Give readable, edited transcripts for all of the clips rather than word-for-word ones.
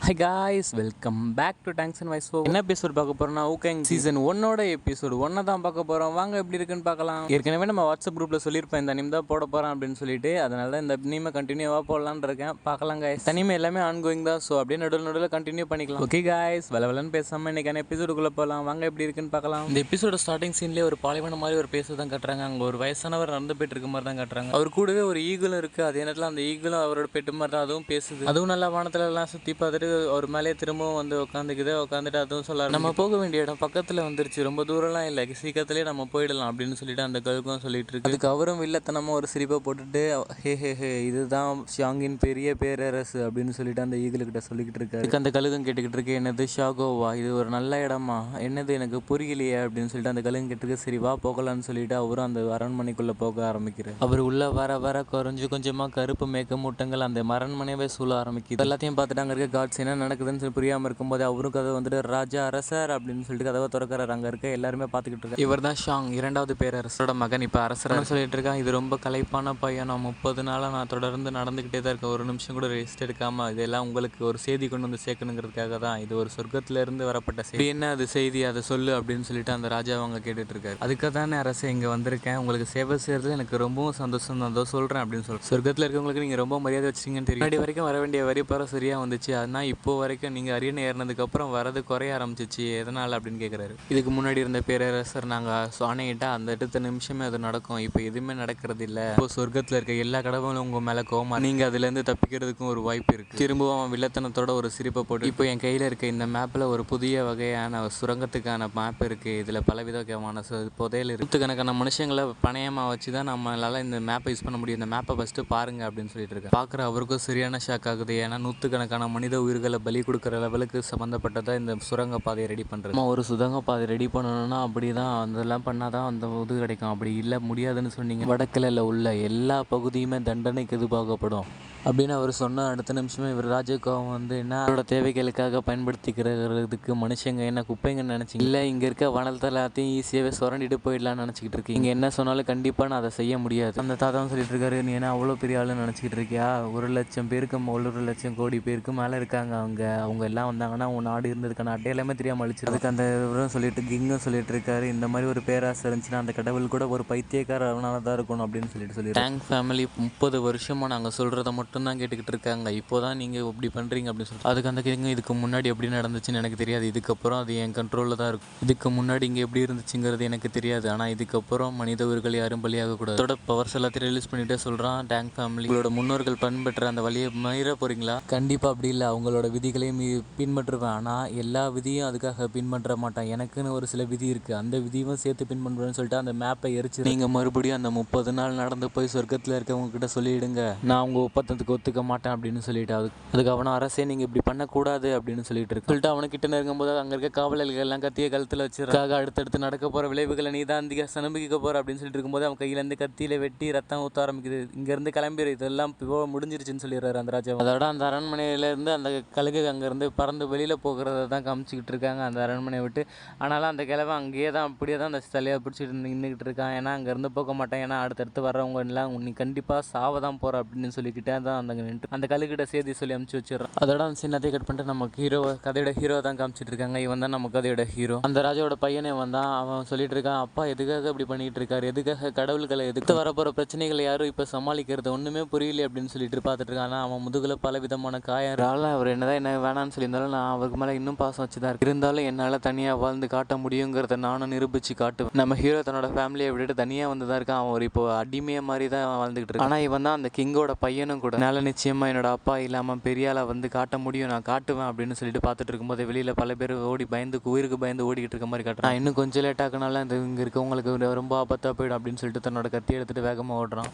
Hi guys, welcome back to tanks and wise. என்ன episode பார்க்க போகிறோம்னா ஊகேங் சீசன் 1ஓட எபிசோடு 1 தான் பார்க்க போகிறோம். வாங்க எப்படி இருக்குன்னு பார்க்கலாம். ஏற்கனவே நம்ம வாட்ஸ்அப் குரூப்பில் சொல்லியிருப்பேன் இந்த அனிம் தான் போட போகிறேன் அப்படின்னு சொல்லிட்டு. அதனால தான் இந்த அனிமை கண்டினியூவாக போடலான்னு இருக்கேன். பார்க்கலாம் காய்ஸ். தனிமை எல்லாமே ஆன்கோயிங் தான். ஸோ அப்படியே நடுவில் கண்டினியூ பண்ணிக்கலாம். ஓகே காய்ஸ், வளவலன்னு பேசாமல் இன்றைக்கான எபிசோடுக்குள்ளே போகலாம். வாங்க எப்படி இருக்குன்னு பார்க்கலாம். இந்த எபிசோட ஸ்டார்டிங் சீன்லேயே ஒரு பாலைவன மாதிரி ஒரு பேச தான் கட்டுறாங்க. அங்கே ஒரு வயசானவர் நடந்து போயிட்டு இருக்க மாதிரி தான் கட்டுறாங்க. அவர் கூடவே ஒரு ஈகிளும் இருக்குது. அதே நேரத்தில் அந்த ஈகிளும் அவரோட பெட்டு மாதிரி தான் அதுவும் பேசுது. அதுவும் நல்லா வானத்துல எல்லாம் சுற்றி பார்த்துட்டு ஒரு மேலே திரும்பவும் வந்து உட்காந்துட்டு அதுவும் சொல்ல நம்ம போக வேண்டிய இடம் பக்கத்தில் வந்துருச்சு, ரொம்ப தூரம்லாம் இல்லை, சீக்கிரத்துலேயே நம்ம போயிடலாம் அப்படின்னு சொல்லிட்டு அந்த கழுக்கும் சொல்லிட்டு இருக்கு. அதுக்கு அவரும் வில்லத்தனமாக ஒரு சிரிப்பை போட்டுட்டு ஹே இதுதான் ஷாங்கின் பெரிய பேரரசு அப்படின்னு சொல்லிட்டு அந்த ஈகிள்கிட்ட சொல்லிக்கிட்டு இருக்காரு. அந்த கழுகும் கேட்டுக்கிட்டு இருக்கு, என்னது ஷாகோவா, இது ஒரு நல்ல இடமா, என்னது எனக்கு புரியலையே அப்படின்னு சொல்லிட்டு அந்த கழுகும் கேட்டுருக்கு. சரி வா போகலான்னு சொல்லிட்டு அவரும் அந்த அரண்மனைக்குள்ளே போக ஆரம்பிக்கிறார். அவர் உள்ள வர கொஞ்சமாக கருப்பு மேக்க மூட்டங்கள் அந்த அரண்மனையவே சூழ ஆரம்பிக்குது. எல்லாத்தையும் பார்த்துட்டு அங்கே இருக்க காட்ஸ் என்ன நடக்குதுன்னு புரியாமல் இருக்கும்போது அவரும் கதை வந்துட்டு ராஜா அரசர் அப்படின்னு சொல்லிட்டு கதவை திறக்கிறார். அங்கே இருக்க எல்லாருமே பார்த்துக்கிட்டு இருக்காங்க. இவர் தான் ஷாங், 2வது பேரரசரோட மகன், இப்போ அரசர்னு சொல்லிட்டு இருக்கான். இது ரொம்ப களைப்பான பையன், நான் 30 நாளாக நான் தொடர்ந்து நடந்துக்கிட்டே தான் இருக்கேன், ஒரு நிமிஷம் கூட ரெஸ்ட் எடுக்காமல். இதெல்லாம் உங்களுக்கு ஒரு செய்தி கொண்டு வந்து சேர்க்கணுங்கிறதுக்காக தான், இது ஒரு சொர்க்கத்திலேருந்து வரப்பட்ட செய்தி. என்ன அது செய்தி, அதை சொல்லு அப்படின்னு சொல்லிட்டு அந்த ராஜா அவங்க கேட்டுட்டு இருக்காரு. அதுக்காக தானே அரசே இங்கே வந்திருக்கேன், உங்களுக்கு சேவை செய்யறதுல எனக்கு ரொம்பவும் சந்தோஷம் தான், அதோ சொல்கிறேன் அப்படின்னு சொல்லி. சொர்க்கத்தில் இருக்கவங்களுக்கு நீங்கள் ரொம்ப மரியாதை வச்சிங்கன்னு தெரியும். முன்னாடி வரைக்கும் வர வேண்டிய வரி பரம் சரியாக வந்துச்சு, அதனால் இப்போ வரைக்கும் நீங்கள் அரியணை ஏறினதுக்கப்புறம் வரது குறைய ஆரம்பிச்சிச்சு, எதனால் அப்படின்னு கேட்குறாரு. இதுக்கு முன்னாடி இருந்த பேரரசர் நாங்கள் ஆணையிட்டா அந்த அடுத்த நிமிஷமே அது நடக்கும், இப்போ எதுவுமே நடக்கிறது இல்லை. இப்போ சொர்க்கத்தில் இருக்க எல்லா கடவுளும் உங்கள் மேலே கோமா, நீங்கள் அதுலேருந்து தப்பிக்கிறதுக்கும் ஒரு வாய்ப்பு இருக்குது. திரும்பவும் அவன் வில்லத்தனத்தோட ஒரு சிரிப்பை போட்டு, இப்போ என் கையில் இருக்க இந்த மேப்பில் ஒரு புதிய வகையான சுரங்கத்துக்கான மேப் இருக்குது, இதில் பலவிதமான புதையல் இருக்குது, நூற்றுக்கணக்கான மனுஷங்களை பணையமாக வச்சு தான் நம்மளால் இந்த மேப்பை யூஸ் பண்ண முடியும், இந்த மேப்பை ஃபஸ்ட்டு பாருங்க அப்படின்னு சொல்லிட்டு இருக்கேன். பார்க்குற அவருக்கும் சரியான ஷாக் ஆகுது, ஏன்னா நூற்றுக்கணக்கான மனித உயிர்களை பலி கொடுக்குற லெவலுக்கு சம்மந்தப்பட்டதாக இந்த சுரங்க பாதையை ரெடி பண்ணுறது. ஒரு சுரங்க பாதை ரெடி பண்ணணும்னா அப்படி தான் அதெல்லாம் பண்ணால் தான் அந்த இது கிடைக்கும், அப்படி இல்லை முடியாதுன்னு சொன்னீங்க, வடக்கில் உள்ள எல்லா பகுதியுமே தண்டனைக்கு எதிர்பார்க்கப்படும் அப்படின்னு அவர் சொன்ன அடுத்த நிமிஷமே இவர் ராஜகோவம் வந்து என்ன அவரோட தேவைகளுக்காக பயன்படுத்திக்கிறதுக்கு மனுஷங்க என்ன குப்பைங்கன்னு நினச்சிங்க, இல்லை இங்கே இருக்க வனத்தை எல்லாத்தையும் ஈஸியாகவே சுரண்டிட்டு போயிடலான்னு நினச்சிக்கிட்டு இருக்கீங்க, இங்கே என்ன சொன்னாலும் கண்டிப்பாக நான் அதை செய்ய முடியாது. அந்த தாத்தாவும் சொல்லிட்டு இருக்காரு, நீ என்ன அவ்வளோ பெரிய ஆளுன்னு நினச்சிக்கிட்டு இருக்கியா, 1,00,000 பேருக்கு 1,00,000 கோடி பேருக்கு மேலே இருக்காங்க, அவங்க எல்லாம் வந்தாங்கன்னா உன் நாடு இருந்ததுக்கான அட்டையெல்லாமே தெரியாமல் அழிச்சு. அதுக்கு அந்த சொல்லிட்டு கிங்கும் சொல்லிட்டு இருக்காரு, இந்த மாதிரி ஒரு பேராசை இருந்துச்சுன்னா அந்த கடவுள் கூட ஒரு பைத்தியக்கார அவனால தான் இருக்கணும் அப்படின்னு சொல்லிட்டு டேங்க் ஃபேமிலி 30 வருஷமாக நாங்கள் சொல்கிறத மட்டும்தான் கேட்டுக்கிட்டு இருக்காங்க, இப்போ தான் நீங்கள் இப்படி பண்ணுறீங்க அப்படின்னு சொல்லிட்டு. அதுக்கு அந்த கிங்கும் இதுக்கு முன்னாடி எப்படி நடந்துச்சுன்னு எனக்கு தெரியாது, இதுக்கப்புறம் அது என் கண்ட்ரோலில் தான் இருக்கும், இதுக்கு முன்னாடி இங்கே எப்படி இருந்துச்சுங்கிறது எனக்கு தெரியாது, ஆனால் இதுக்கப்புறம் மனித உயிர்கள் யாரும் பலியாகக்கூடாது. அதோட பவர்ஸ் எல்லாத்தையும் ரிலீஸ் பண்ணிட்டே சொல்கிறான் டேங்க் ஃபேமிலி, உங்களோட முன்னோர்கள் பண்பெற்ற அந்த வழியை மீற போகிறீங்களா, கண்டிப்பாக அப்படி இல்லை, அவங்களோட விதிகளையும் பின்பற்றுவேன், ஆனால் எல்லா விதியும் அதுக்காக பின்பற்ற மாட்டேன், எனக்குன்னு ஒரு சில விதி இருக்குது, அந்த விதியும் சேர்த்து பின்பற்றுவேன்னு சொல்லிட்டு அந்த மேப்பை எரிச்சு நீங்கள் மறுபடியும் அந்த 30 நாள் நடந்து போய் சொர்க்கத்தில் இருக்கவங்க கிட்ட சொல்லிவிடுங்க, நான் அவங்க ஒப்பந்தத்துக்கு ஒத்துக்க மாட்டேன் அப்படின்னு சொல்லிட்டு. அதுக்கு அவனை அரசே நீங்கள் இப்படி பண்ணக்கூடாது அப்படின்னு சொல்லிட்டு அவனுக்கிட்ட நெருங்கும்போது அங்கே இருக்க காவலர்கள் எல்லாம் கத்திய கழுத்தில் வச்சிருக்காக, அடுத்தடுத்து நடக்க போகிற விளைவுகளை நீ தான் அதிக சனுபிக்க போகிற அப்படின்னு சொல்லிட்டு இருக்கும்போது அவன் கையிலேருந்து கத்தியில் வெட்டி ரத்தம் ஊற்ற ஆரம்பிக்குது. இங்கேருந்து கிளம்பிடு, இதெல்லாம் முடிஞ்சிருச்சுன்னு சொல்லிடுறாரு அந்த ராஜா. அதோட அந்த அரண்மனையிலேருந்து அந்த கழுகு அங்கேருந்து பறந்து வெளியில் போகிறத தான் காமிச்சிக்கிட்டு இருக்காங்க அந்த அரண்மனையை விட்டு. ஆனாலும் அந்த கிழவன் அங்கேயே தான் அப்படியே தான் அந்த தலையை பிடிச்சிட்டு நின்றுக்கிட்டு இருக்கான், ஏன்னா அங்கேருந்து போக மாட்டேன், ஏன்னா அடுத்தடுத்து வர்றவங்க எல்லாம் நீ கண்டிப்பாக சாவ தான் போகிற அப்படின்னு சொல்லிக்கிட்டே தான் அந்த கழுகிட்ட செய்தி சொல்லி அமுச்சு வச்சிடறான். அதோட அந்த சின்னத்தை கட் பண்ணிட்டு நமக்கு கதையோட ஹீரோ தான் காமிச்சிட்டு இருக்காங்க. இவன் தான் நம்ம கதையோட ஹீரோ. அந்த ராஜாவோட பையனே வந்தான், அவன் சொல்லிட்டு இருக்கான், அப்பா எதுக்காக இப்படி பண்ணிட்டு இருக்காரு, எதுக்காக கடவுள்களை எதுக்கு வரப்போற பிரச்சனைகளை யாரும் இப்போ சமாளிக்கிறது ஒன்றுமே புரியல அப்படின்னு சொல்லிட்டு பார்த்துட்டு இருக்கான். ஆனால் அவன் முதுகுல பல விதமான காயம், அவர் என்னதான் என்ன வேணான்னு சொல்லியிருந்தாலும் நான் அவருக்கு மேலே இன்னும் பாசம் வச்சுதான் இருக்கு, இருந்தாலும் என்னால் தனியாக வாழ்ந்து காட்ட முடியுங்கிறத நானும் நிரூபிச்சு காட்டுவேன். நம்ம ஹீரோ தன்னோட ஃபேமிலியை விட்டுட்டு தனியாக வந்து தான் இருக்கான், அவன் இப்போ அடிமையை மாதிரி தான் வாழ்ந்துகிட்டு இருக்கான். ஆனால் இவன் தான் அந்த கிங்கோட பையனும் கூட, என்னால் நிச்சயமாக என்னோட அப்பா இல்லாமல் பெரியால வந்து காட்ட முடியும், நான் காட்டுவேன் அப்படின்னு சொல்லிட்டு பார்த்துட்டு இருக்கும்போது வெளியில் பல பேர் ஓடி உயிருக்கு பயந்து ஓடிக்கிட்டு இருக்க மாதிரி காட்டுறான். இன்னும் கொஞ்சம் லேட் ஆக்கினால இந்த இங்கே இருக்கவங்களுக்கு ரொம்ப ஆபத்தாக போயிடும் அப்படின்னு சொல்லிட்டு தன்னோட கத்தி எடுத்துட்டு வேகமாக ஓடுறான்.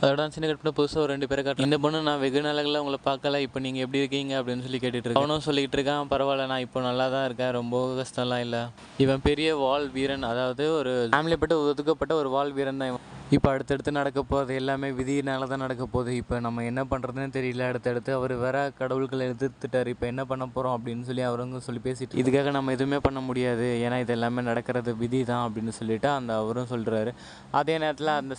அதோட சின்ன கட் பண்ண புதுசாக ஒரு 2 பேரை காட்டுறேன். இந்த பொண்ணு நான் வெகு நாளில் உங்களை பார்க்கல, இப்போ நீங்கள் எப்படி இருக்கீங்க அப்படின்னு சொல்லி கேட்டுட்டு இருக்கேன். அவனும் சொல்லிட்டு இருக்கான், பரவாயில்ல நான் இப்போ நல்லா தான் இருக்கேன், ரொம்ப கஷ்டம்லாம் இல்லை. இவன் பெரிய வால் வீரன், அதாவது ஒரு ஃபேமிலி பட்டு ஒதுக்கப்பட்ட ஒரு வால் வீரன் தான் இப்போ அடுத்தடுத்து நடக்க போகிறது எல்லாமே விதியினால தான் நடக்க போகுது. இப்போ நம்ம என்ன பண்ணுறதுன்னு தெரியல. அடுத்தடுத்து அவர் வேற கடவுள்களை எதிர்த்துட்டார். இப்போ என்ன பண்ண போகிறோம் அப்படின்னு சொல்லி அவருங்க சொல்லி பேசிட்டு, இதுக்காக நம்ம எதுவுமே பண்ண முடியாது, ஏன்னா இது எல்லாமே நடக்கிறது விதி தான் அப்படின்னு சொல்லிட்டு அவரும் சொல்கிறாரு. அதே நேரத்தில் அந்த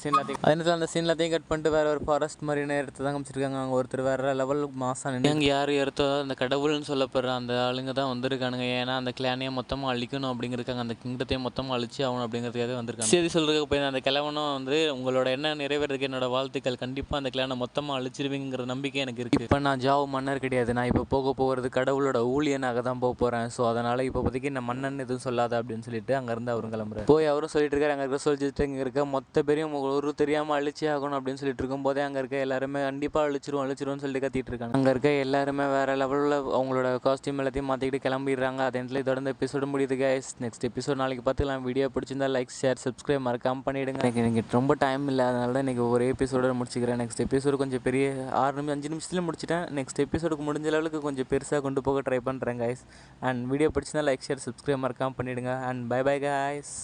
சீன்லத்தையும் கட் பண்ணிட்டு வேற ஒரு ஃபாரஸ்ட் மாதிரியான இடத்த தான் காமிச்சிருக்காங்க. அங்கே ஒருத்தர் வேற லெவல் மாசா நின்று அங்கே யார் எடுத்தோ அந்த கடவுள்னு சொல்லப்படுற அந்த ஆளுங்க தான் வந்திருக்கானுங்க. ஏன்னா அந்த கிளானையை மொத்தமாக அழிக்கணும் அப்படிங்கிறதுக்காக, அந்த கிங்டத்தையும் மொத்தமாக அழிச்சு ஆகணும் அப்படிங்கிறதுக்காக வந்திருக்காங்க. சரி சொல்கிறதுக்கு போய் அந்த கிழவனும் உங்களோட எண்ணம் நிறைவேறதுக்கு என்னோட வாழ்த்துக்கள், கண்டிப்பாக அந்த கிளானை மொத்தமாக அழிச்சிருவீங்கிற நம்பிக்கை எனக்கு இருக்குது. இப்போ நான் ஜாவ் மன்னர் கிடையாது, நான் இப்போ போகிறது கடவுளோட ஊழியனாக தான் போகிறேன். ஸோ அதனால் இப்போ இப்போதைக்கு நான் மன்னன் எதுவும் சொல்லாத அப்படின்னு சொல்லிட்டு அங்கேருந்து அவரும் கிளம்புறாரு. போய் அவரும் சொல்லிட்டு இருக்காரு, அங்கே இருக்க சொல்லிட்டு இங்கே இருக்க மொத்த பேரையும் ஒரு தெரியாமல் அழிச்சே ஆகணும் அப்படின்னு சொல்லிட்டு இருக்கும்போதே அங்கே இருக்க எல்லாருமே கண்டிப்பாக அழிச்சிருவோம்னு சொல்லிட்டு கத்திட்டு இருக்காங்க. அங்கே இருக்க எல்லாருமே வேற லெவலில் அவங்களோட காஸ்டியூம் எல்லாத்தையும் மாற்றிக்கிட்டு கிளம்பிடுறாங்க. அதே நேரத்தில் இதோட இந்த எபிசோடு முடியுது கைஸ். நெக்ஸ்ட் எபிசோட் நாளைக்கு பார்த்துக்கலாம். வீடியோ பிடிச்சிருந்தா லைக், ஷேர், சப்ஸ்கிரைப் மறக்காம பண்ணிவிடுங்க. எனக்கு ரொம்ப டைம் இல்லை, அதனால தான் இன்றைக்கி ஒரு எபிசோட முடிச்சுக்கிறேன். நெக்ஸ்ட் எபிசோடு கொஞ்சம் பெரிய 5 நிமிஷத்தில் முடிச்சிட்டேன். நெக்ஸ்ட் எபிசோடுக்கு முடிஞ்ச லெவலுக்கு கொஞ்சம் பெருசாக கொண்டு போக ட்ரை பண்ணுறேன் கைஸ். அண்ட் வீடியோ பிடிச்சிருந்தா லைக், ஷேர், சப்ஸ்கிரைப் மறக்காம பண்ணிவிடுங்க. And bye bye guys.